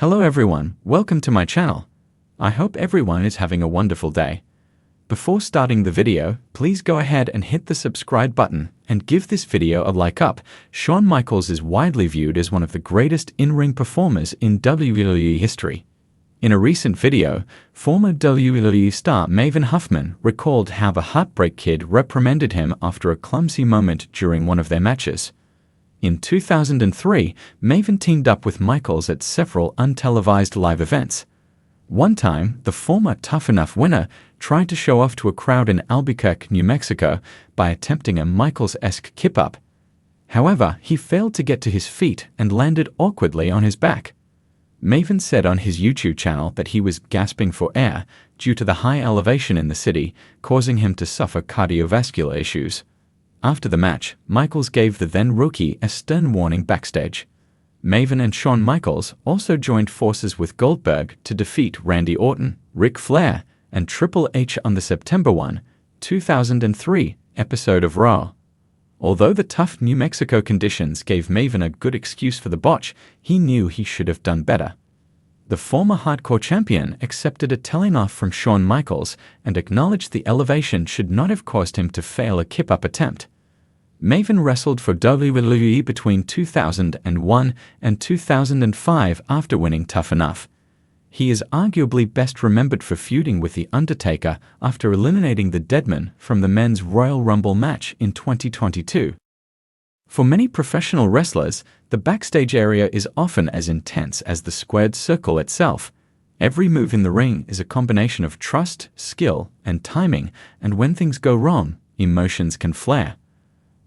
Hello everyone, welcome to my channel. I hope everyone is having a wonderful day. Before starting the video, please go ahead and hit the subscribe button and give this video a like up. Shawn Michaels is widely viewed as one of the greatest in-ring performers in WWE history. In a recent video, former WWE star Maven Huffman recalled how the Heartbreak Kid reprimanded him after a clumsy moment during one of their matches. In 2003, Maven teamed up with Michaels at several untelevised live events. One time, the former Tough Enough winner tried to show off to a crowd in Albuquerque, New Mexico, by attempting a Michaels-esque kip-up. However, he failed to get to his feet and landed awkwardly on his back. Maven said on his YouTube channel that he was gasping for air due to the high elevation in the city, causing him to suffer cardiovascular issues. After the match, Michaels gave the then-rookie a stern warning backstage. Maven and Shawn Michaels also joined forces with Goldberg to defeat Randy Orton, Ric Flair, and Triple H on the September 1, 2003 episode of Raw. Although the tough New Mexico conditions gave Maven a good excuse for the botch, he knew he should have done better. The former hardcore champion accepted a telling off from Shawn Michaels and acknowledged the elevation should not have caused him to fail a kip-up attempt. Maven wrestled for WWE between 2001 and 2005 after winning Tough Enough. He is arguably best remembered for feuding with The Undertaker after eliminating the Deadman from the Men's Royal Rumble match in 2022. For many professional wrestlers, the backstage area is often as intense as the squared circle itself. Every move in the ring is a combination of trust, skill, and timing, and when things go wrong, emotions can flare.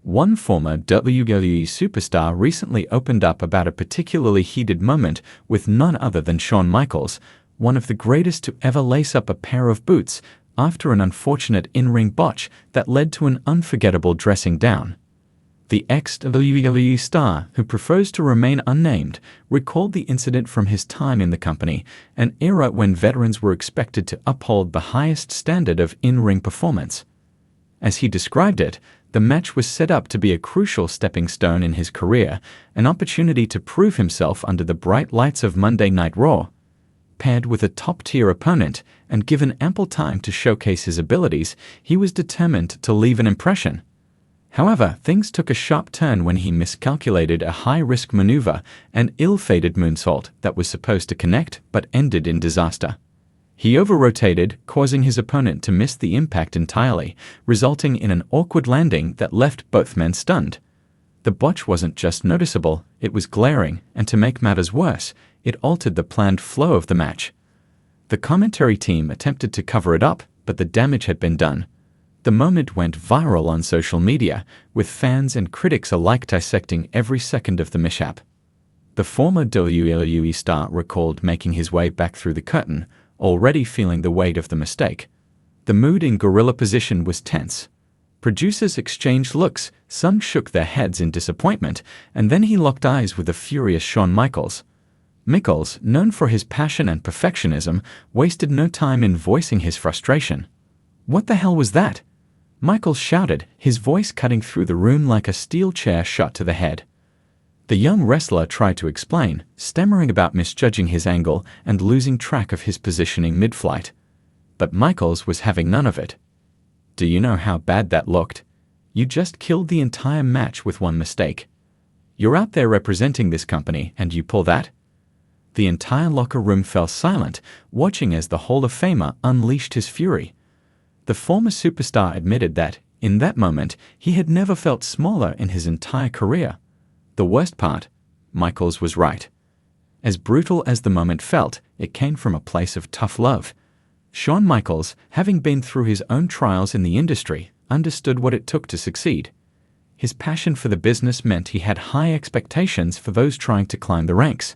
One former WWE superstar recently opened up about a particularly heated moment with none other than Shawn Michaels, one of the greatest to ever lace up a pair of boots, after an unfortunate in-ring botch that led to an unforgettable dressing down. The ex-WWE star, who prefers to remain unnamed, recalled the incident from his time in the company, an era when veterans were expected to uphold the highest standard of in-ring performance. As he described it, the match was set up to be a crucial stepping stone in his career, an opportunity to prove himself under the bright lights of Monday Night Raw. Paired with a top-tier opponent and given ample time to showcase his abilities, he was determined to leave an impression. However, things took a sharp turn when he miscalculated a high-risk maneuver, an ill-fated moonsault that was supposed to connect but ended in disaster. He over-rotated, causing his opponent to miss the impact entirely, resulting in an awkward landing that left both men stunned. The botch wasn't just noticeable, it was glaring, and to make matters worse, it altered the planned flow of the match. The commentary team attempted to cover it up, but the damage had been done. The moment went viral on social media, with fans and critics alike dissecting every second of the mishap. The former WWE star recalled making his way back through the curtain, already feeling the weight of the mistake. The mood in gorilla position was tense. Producers exchanged looks, some shook their heads in disappointment, and then he locked eyes with a furious Shawn Michaels. Michaels, known for his passion and perfectionism, wasted no time in voicing his frustration. "What the hell was that?" Michaels shouted, his voice cutting through the room like a steel chair shot to the head. The young wrestler tried to explain, stammering about misjudging his angle and losing track of his positioning mid-flight. But Michaels was having none of it. "Do you know how bad that looked? You just killed the entire match with one mistake. You're out there representing this company and you pull that?" The entire locker room fell silent, watching as the Hall of Famer unleashed his fury. The former superstar admitted that, in that moment, he had never felt smaller in his entire career. The worst part, Michaels was right. As brutal as the moment felt, it came from a place of tough love. Shawn Michaels, having been through his own trials in the industry, understood what it took to succeed. His passion for the business meant he had high expectations for those trying to climb the ranks.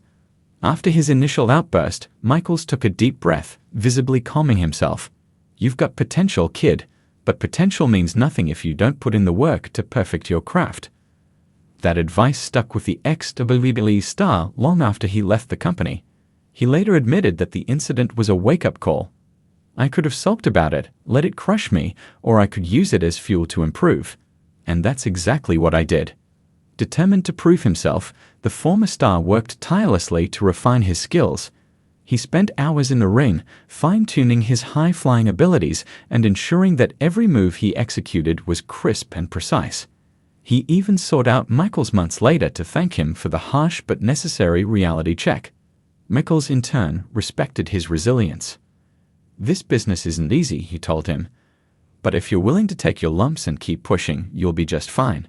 After his initial outburst, Michaels took a deep breath, visibly calming himself. "You've got potential, kid, but potential means nothing if you don't put in the work to perfect your craft." That advice stuck with the ex-WWE star long after he left the company. He later admitted that the incident was a wake-up call. "I could have sulked about it, let it crush me, or I could use it as fuel to improve. And that's exactly what I did." Determined to prove himself, the former star worked tirelessly to refine his skills. He spent hours in the ring, fine-tuning his high-flying abilities and ensuring that every move he executed was crisp and precise. He even sought out Michaels months later to thank him for the harsh but necessary reality check. Michaels, in turn, respected his resilience. "This business isn't easy," he told him, "but if you're willing to take your lumps and keep pushing, you'll be just fine."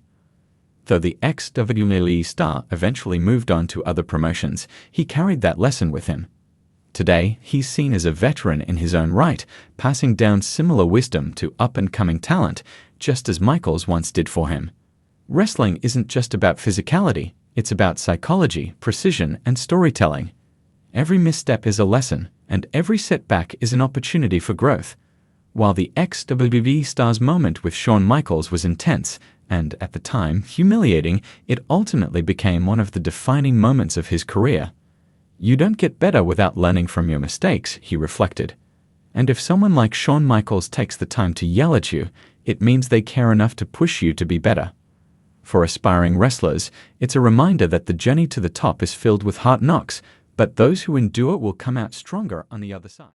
Though the ex-WWE star eventually moved on to other promotions, he carried that lesson with him. Today, he's seen as a veteran in his own right, passing down similar wisdom to up-and-coming talent, just as Michaels once did for him. Wrestling isn't just about physicality, it's about psychology, precision, and storytelling. Every misstep is a lesson, and every setback is an opportunity for growth. While the ex-WWE star's moment with Shawn Michaels was intense, and at the time humiliating, it ultimately became one of the defining moments of his career. "You don't get better without learning from your mistakes," he reflected. And if someone like Shawn Michaels takes the time to yell at you, it means they care enough to push you to be better. For aspiring wrestlers, it's a reminder that the journey to the top is filled with hard knocks, but those who endure will come out stronger on the other side.